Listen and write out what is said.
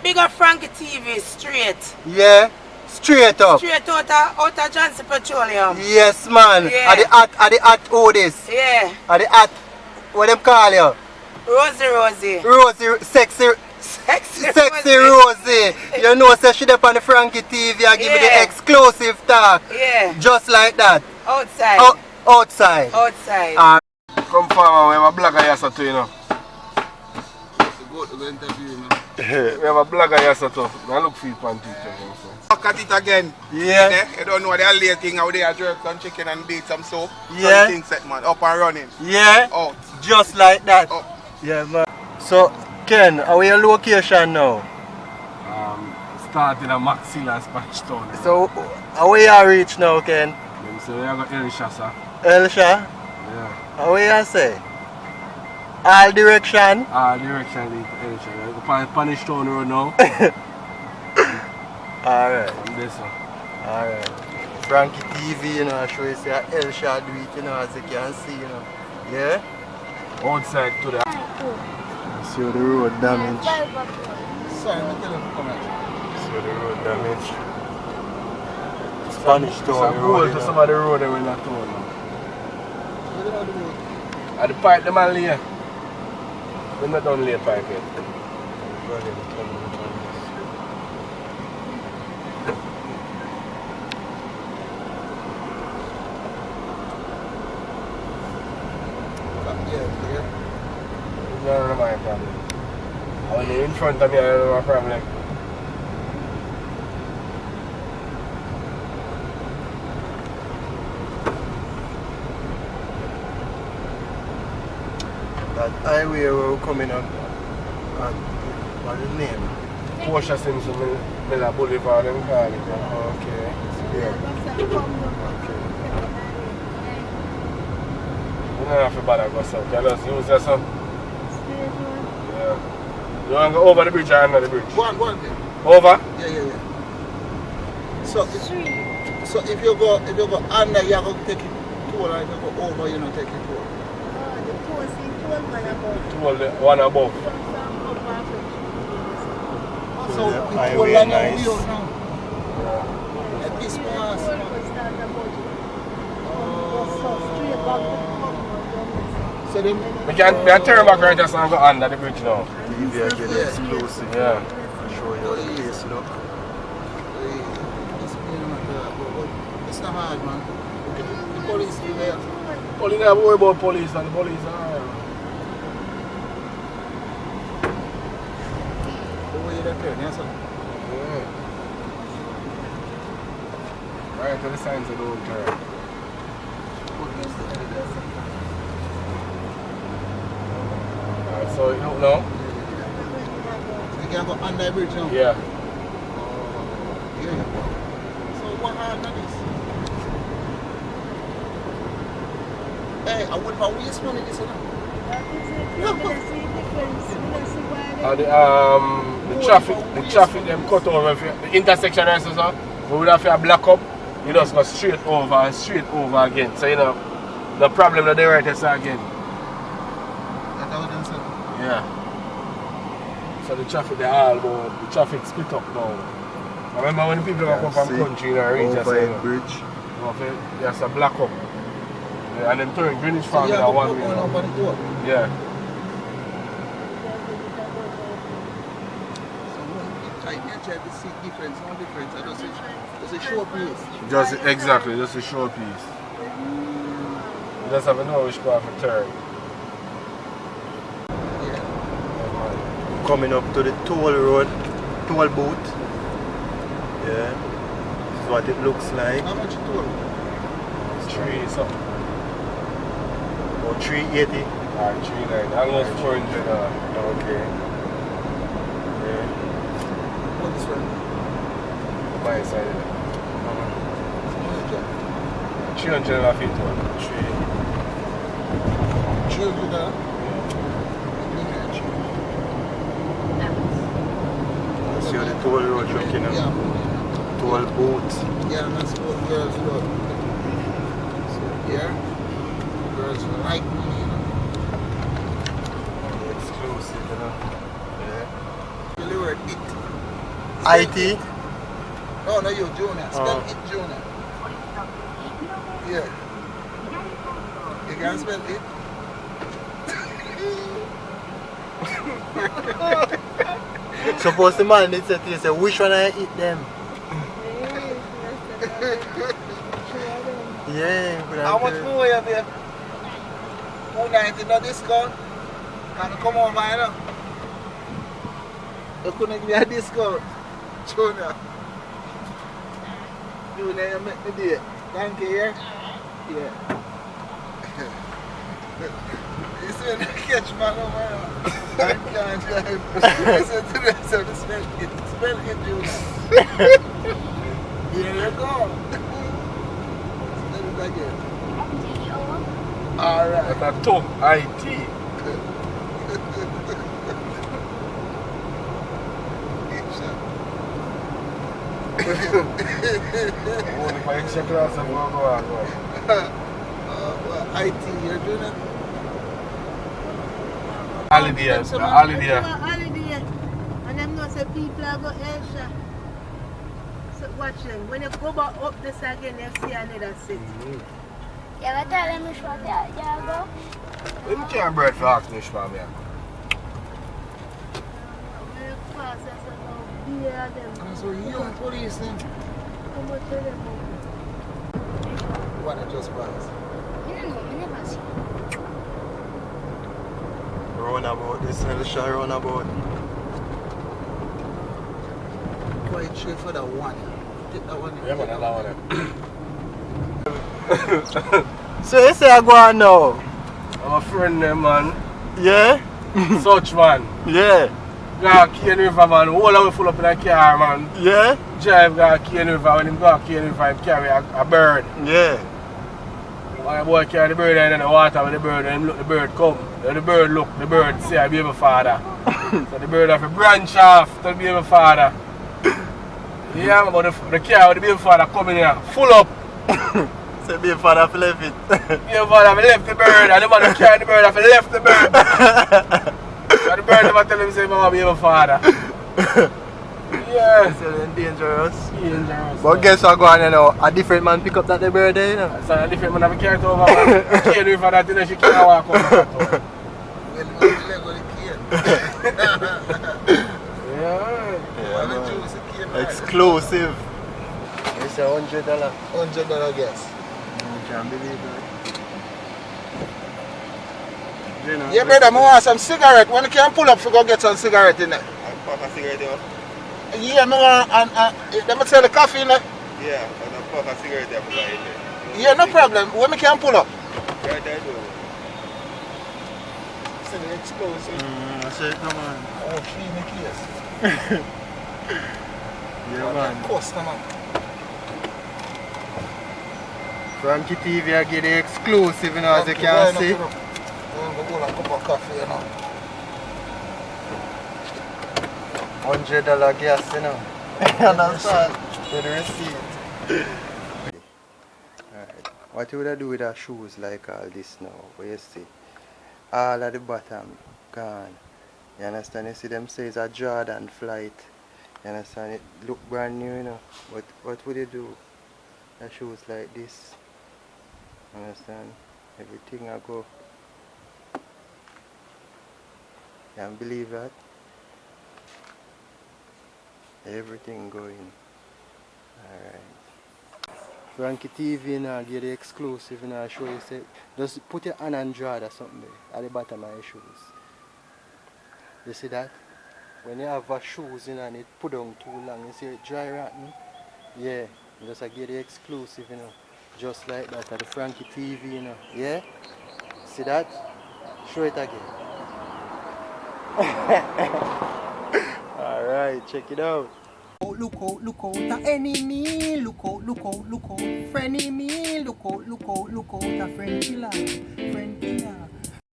Big up Frankie TV straight. Yeah. Straight up. Straight out of Johnson Petroleum. Yes, man. Yeah. At the at Otis. Yeah. At the at, what them call you? Rosie. Rosie, sexy Rosie. You know, so she up on the Frankie TV and give me the exclusive talk. Yeah. Just like that. Outside. Outside. Come forward, we have a blogger here, too, you know. Go to the interview, you know. We have a blogger here, too. I look for you on teacher. Look at it again. Yeah. You don't know the late thing how they are jerk some chicken and beat some soap. Yeah. Something set, man. Up and running. Yeah. Out. Just like that. Up. Yeah, man. So, Ken, are we your location now? Starting at Maxilla Spanish Town. So, how we are reach now, Ken? So we have got Elisha, sir. Elisha? Yeah. How we are say? All direction? All direction lead to Elisha. We go Spanish Town road now. Alright. I'm there, sir. Alright. Frankie TV, you know, I show you say Elisha do it, you know, as you can see, you know. Yeah? Outside to the... See the road damage. Sorry, I'm telling you, come here. See the road damage. Spanish Town road. road. To some of the road that we're not town now. At the pipe, the man lay. We're not done lay pipe yet. None of my problem. When you're in front of me, I don't have a problem. That highway where we're coming up, what's the name? Porsche Simpson Miller Boulevard, them call it. Okay. Yeah. Okay. You don't have to bother go south. You just use your son. Yeah. You want to go over the bridge or under the bridge? Go on there. Over? Yeah. So if you go under, you have to take it toll, and if you go over, you don't take it toll. Toll the one above. So the we highway go along nice. now. At this point, so then We can turn back right just and go under the bridge now. TV again exclusive. Yeah. Show you the place look. it's not hard, man. The police is there. Police never worry about police and the police are. The way you're turn, yes, sir. Yeah. Right to the signs of don't turn. Alright, so you don't know? You can go under the bridge now. Yeah. Yeah. So what hard on this? Hey, I would not waste money this one. The traffic them cut over the intersection and so we would have to block up, you just go straight over and straight over again. So you know the problem that they right there again. That's how they say. Yeah. So the traffic they all go, the traffic split up now. I remember when the people come from country in our region, over the bridge. there's a block up. Yeah, and then turn Greenwich Farm in one way. Yeah. Try to see difference, no difference. I just a short piece. Just a short piece. You just have to know which part to turn. Yeah. Coming up to the toll road, toll booth. Yeah. This is what it looks like. How much toll? 3 something. About 380. Alright, 390. Almost 400. Okay. Yeah. What is one? My side. 300 feet one. 300. See how the toll road looking now. Yeah. Toll booth. Yeah, that's what girls love. So here, girls like me, you know. Exclusive, you know. Yeah. Really worth it. IT? No, no, you, Junior. Spell it, Junior. Yeah. You can spell it? Suppose the man needs to say, which one I eat them? Yeah, how much more you babe? 290 no discount? Can you come over, you know? You couldn't give me a discount, Junior. Junior, you make me day. Thank you, yeah? Yeah. You see when you catch man over here? I can't drive. Listen to this, so spell it, Junior. Here you go. Spell it again. Alright. That's a tough IT. Only for extra class and go on. IT, you're doing it? Holiday. Holiday. And them know say people are going Asia. So watch them. When you go back up this again, you see another city. Yeah, but tell them which one you go. You can't bread for ask me, man. Very fast, that's about beer them. So young police then? Come on, tell them about What I just pass? I don't know, I never see. Roundabout, this is the shot roundabout. Quite cheap for that one. Take that one. Yeah, man, that one. So you say I go on now? I'm a friend, man. Yeah? Such man. Yeah. Go Cane River, man. All the way full up in a car, man. Yeah? Drive go Cane River. When him go Cane River, him carry a bird. Yeah. When the boy carry the bird in the water with the bird, and him look the bird come. Then the bird look, the bird say I baby father. So the bird have to branch off to the baby father. Yeah, but the car with the baby father coming here, full up. So baby father have left it. Baby father have left the bird, and the man who carry the bird have left the bird. And the bird never tell him say mama baby father. Yeah. So then dangerous. Dangerous. But guess what go on, you know? A different man pick up that the bird there, you know? So a different man have a carrot over, man. Cane River that you know she can't walk over. Well, you want to let go of the cane. Yeah. What the juice the cane, right? Exclusive. It's $100. $100 guess. You can't believe it. You know, Yeah, brother, I want some cigarette. When you can pull up, you go get some cigarette in there. Pop a cigarette, you know? Yeah, I want, let me sell the coffee in there. Yeah, and a pop a cigarette there for in there. Yeah, no problem. When we can pull up. Right there, though. It's an explosive. I say, come on. Oh, clean the case. Yeah, man. Customer. Frankie TV, I get the exclusive, you know, as you can see. I'm going to go and cup of coffee, you know. $100 gas, you know. Understand? To the receipt. Alright. What you would I do with our shoes like all this now? What you see? All at the bottom gone. You understand? You see them say it's a Jordan flight. You understand? It look brand new, you know. But what would you do? The shoes like this. Understand? Everything I go. You can't believe that? Everything going. Alright. Frankie TV now get the exclusive, you know, show you say just put your hand and draw or something there at the bottom of your shoes. You see that? When you have shoes, you know, and it put down too long, you see it dry rotten? Yeah, just get the exclusive, you know. Just like that at the Frankie TV, you know. Yeah? See that? Show it again. Alright, check it out. Look out, a enemy. Look out, frenemy. Look out, a friend killer.